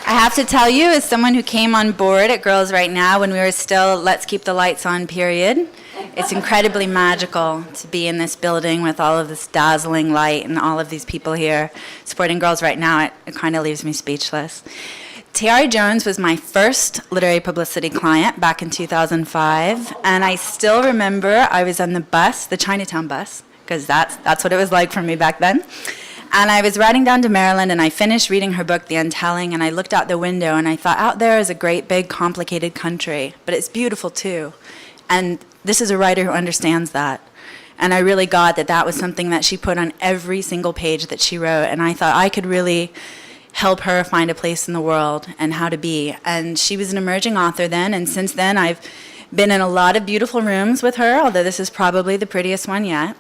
I have to tell you, as someone who came on board at Girls Right Now when we were still Let's Keep the Lights On period, it's incredibly magical to be in this building with all of this dazzling light and all of these people here supporting Girls Right Now. It kind of leaves me speechless. Tayari Jones was my first literary publicity client back in 2005, and I still remember I was on the bus, the Chinatown bus, because that's what it was like for me back then. And I was riding down to Maryland, and I finished reading her book, The Untelling, and I looked out the window, and I thought, out there is a great, big, complicated country, but it's beautiful, too. And this is a writer who understands that. And I really got that that was something that she put on every single page that she wrote, and I thought I could really help her find a place in the world and how to be. And she was an emerging author then, and since then I've been in a lot of beautiful rooms with her, although this is probably the prettiest one yet.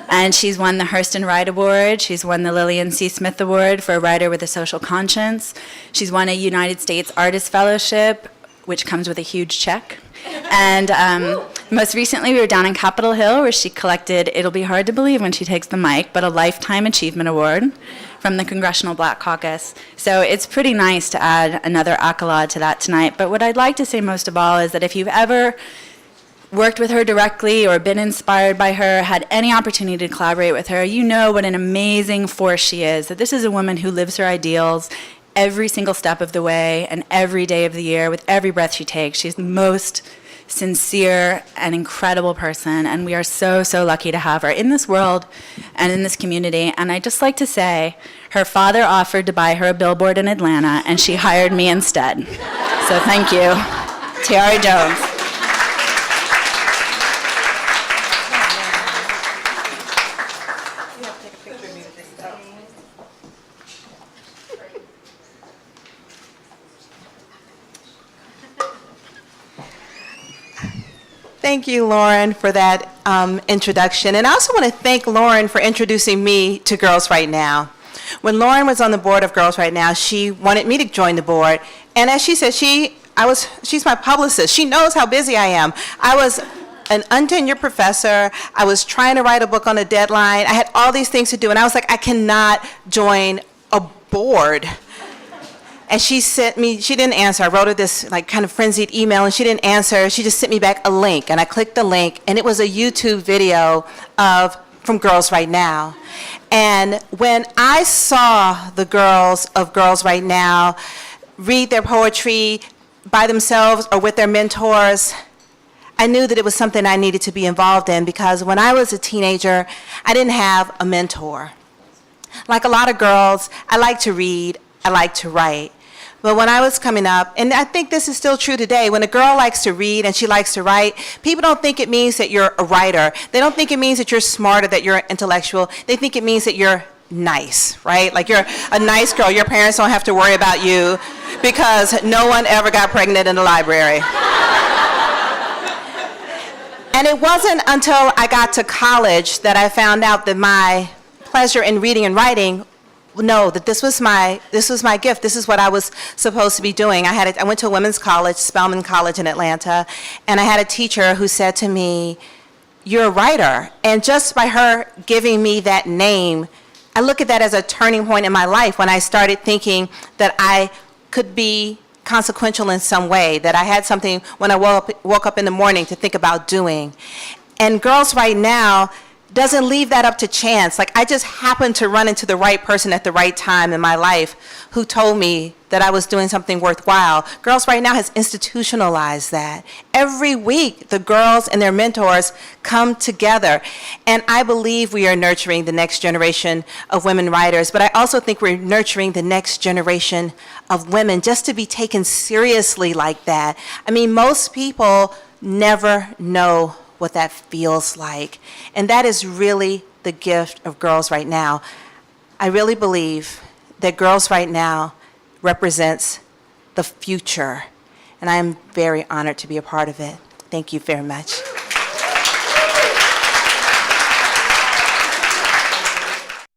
And she's won the Hurston Wright Award. She's won the Lillian C. Smith Award for a writer with a social conscience. She's won a United States Artist Fellowship, which comes with a huge check. And most recently, we were down in Capitol Hill, where she collected, it'll be hard to believe when she takes the mic, but a Lifetime Achievement Award from the Congressional Black Caucus. So it's pretty nice to add another accolade to that tonight. But what I'd like to say most of all is that if you've ever worked with her directly or been inspired by her, had any opportunity to collaborate with her, you know what an amazing force she is, that this is a woman who lives her ideals every single step of the way and every day of the year with every breath she takes. She's the most sincere and incredible person, and we are so, so lucky to have her in this world and in this community. And I'd just like to say, her father offered to buy her a billboard in Atlanta, and she hired me instead. So thank you. Tayari Jones. Thank you, Lauren, for that introduction. And I also want to thank Lauren for introducing me to Girls Right Now. When Lauren was on the board of Girls Right Now, she wanted me to join the board. And as she said, she's my publicist. She knows how busy I am. I was an untenured professor. I was trying to write a book on a deadline. I had all these things to do. And I was like, I cannot join a board. And she didn't answer. I wrote her this like kind of frenzied email, and she didn't answer. She just sent me back a link, and I clicked the link, and it was a YouTube video from Girls Right Now. And when I saw the girls of Girls Right Now read their poetry by themselves or with their mentors, I knew that it was something I needed to be involved in, because when I was a teenager, I didn't have a mentor. Like a lot of girls, I like to read, I like to write. But when I was coming up, and I think this is still true today, when a girl likes to read and she likes to write, people don't think it means that you're a writer. They don't think it means that you're smart or that you're intellectual. They think it means that you're nice, right? Like you're a nice girl. Your parents don't have to worry about you because no one ever got pregnant in the library. And it wasn't until I got to college that I found out that my pleasure in reading and writing, that this was my gift. This is what I was supposed to be doing. I went to a women's college, Spelman College in Atlanta, and I had a teacher who said to me, "You're a writer." And just by her giving me that name, I look at that as a turning point in my life when I started thinking that I could be consequential in some way, that I had something when I woke up in the morning to think about doing. And Girls Right Now doesn't leave that up to chance. Like, I just happened to run into the right person at the right time in my life who told me that I was doing something worthwhile. Girls Right Now has institutionalized that. Every week, the girls and their mentors come together. And I believe we are nurturing the next generation of women writers, but I also think we're nurturing the next generation of women just to be taken seriously like that. I mean, most people never know what that feels like. And that is really the gift of Girls Right Now. I really believe that Girls Right Now represents the future. And I am very honored to be a part of it. Thank you very much.